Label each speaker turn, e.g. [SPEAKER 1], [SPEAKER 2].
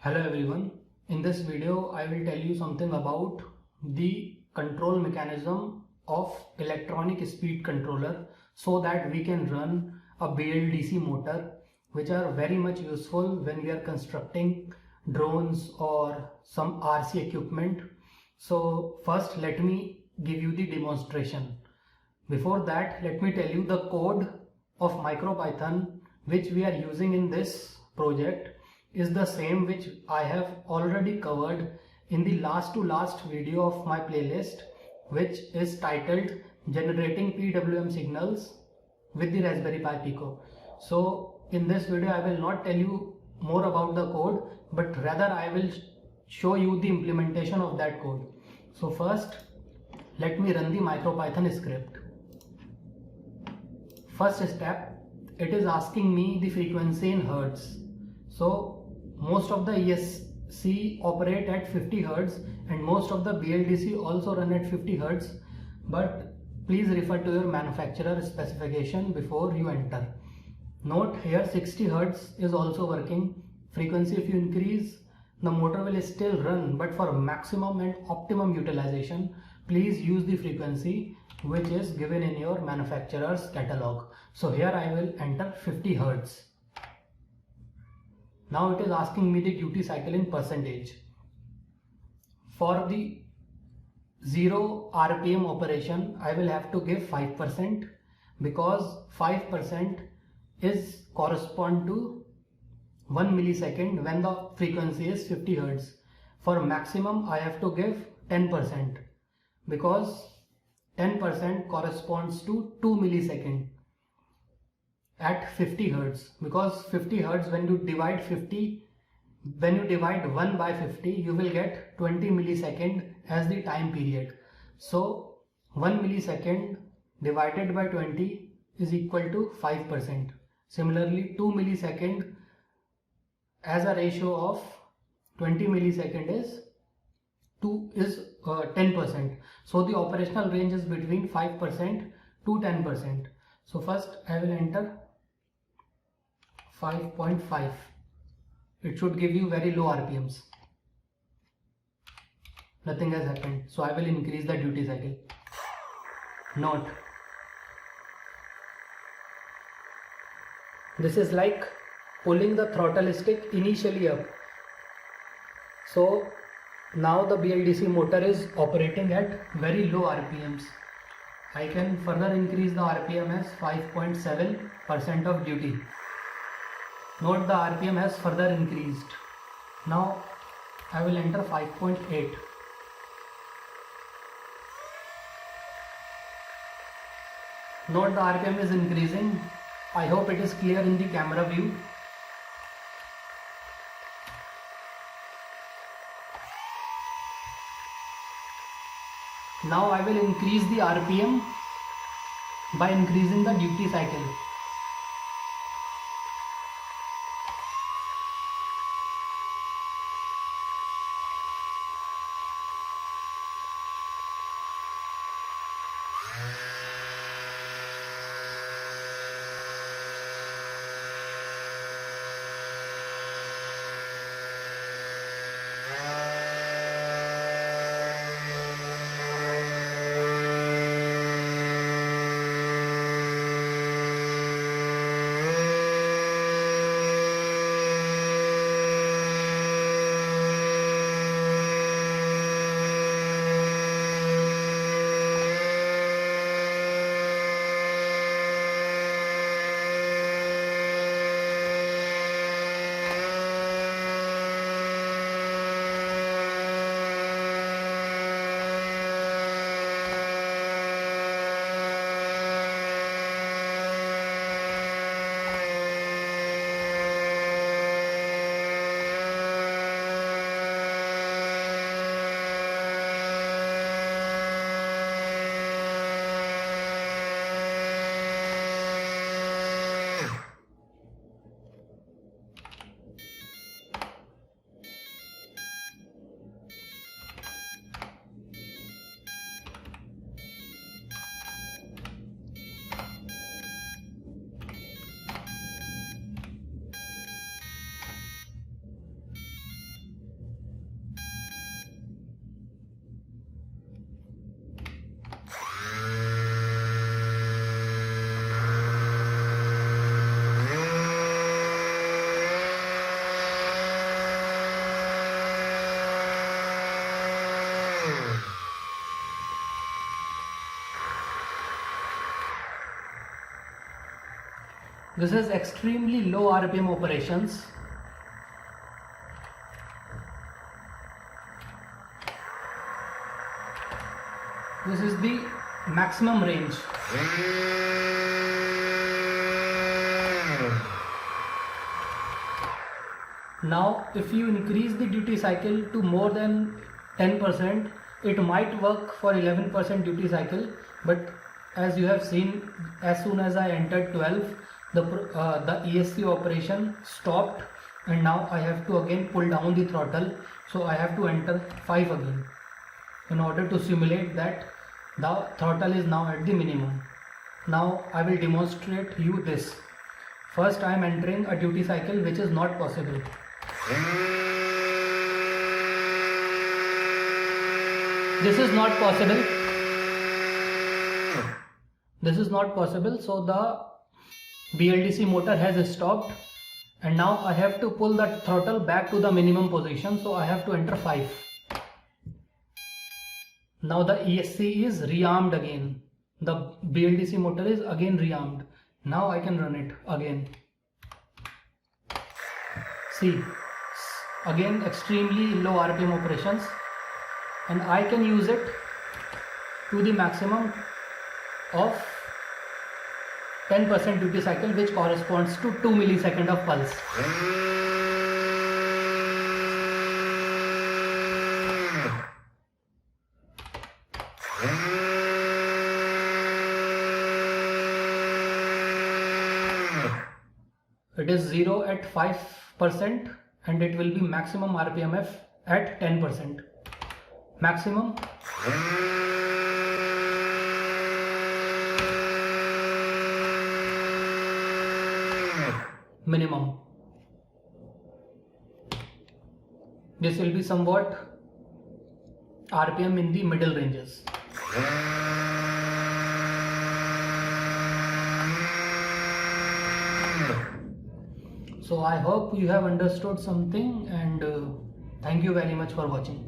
[SPEAKER 1] Hello everyone. In this video I will tell you something about the control mechanism of electronic speed controller so that we can run a BLDC motor, which are very much useful when we are constructing drones or some RC equipment. So first let me give you the demonstration. Before that, let me tell you the code of MicroPython which we are using in this project is the same which I have already covered in the last to last video of my playlist, which is titled Generating PWM Signals with the Raspberry Pi Pico. So in this video I will not tell you more about the code, but rather I will show you the implementation of that code. So first let me run the MicroPython script. First step, it is asking me the frequency in Hertz. So most of the ESC operate at 50 Hz and most of the BLDC also run at 50 Hz, but please refer to your manufacturer specification before you enter. Note here 60 Hz is also working. Frequency if you increase, the motor will still run, but for maximum and optimum utilization, please use the frequency which is given in your manufacturer's catalog. So here I will enter 50 Hz. Now it is asking me the duty cycle in percentage. For the 0 RPM operation, I will have to give 5% because 5% is correspond to 1 millisecond when the frequency is 50 Hz. For maximum, I have to give 10% because 10% corresponds to 2 millisecond at 50 Hz, because 50 Hz when you divide 1 by 50 you will get 20 millisecond as the time period. So 1 millisecond divided by 20 is equal to 5%. Similarly 2 millisecond as a ratio of 20 millisecond is 10%. So the operational range is between 5% to 10%. So first I will enter 5.5. It should give you very low RPMs. Nothing has happened, so I will increase the duty cycle. Note, this is like pulling the throttle stick initially up. So now the BLDC motor is operating at very low RPMs. I can further increase the RPM as 5.7% of duty. Note the RPM has further increased. Now I will enter 5.8. Note the RPM is increasing. I hope it is clear in the camera view. Now I will increase the RPM by increasing the duty cycle. This is extremely low RPM operations. This is the maximum range. Now if you increase the duty cycle to more than 10%, it might work for 11% duty cycle, but as you have seen, as soon as I entered 12, the ESC operation stopped, and now I have to again pull down the throttle, so I have to enter 5 again in order to simulate that the throttle is now at the minimum. Now I will demonstrate you this. First I am entering a duty cycle which is not possible. This is not possible. This is not possible, so the BLDC motor has stopped, and now I have to pull the throttle back to the minimum position, so I have to enter 5. Now the ESC is rearmed again. The BLDC motor is again rearmed. Now I can run it again. See, again extremely low RPM operations, and I can use it to the maximum of 10% duty cycle, which corresponds to 2 milliseconds of pulse. It is 0 at 5%, and it will be maximum RPMF at 10%. Maximum. Minimum. This will be somewhat RPM in the middle ranges. So I hope you have understood something, and thank you very much for watching.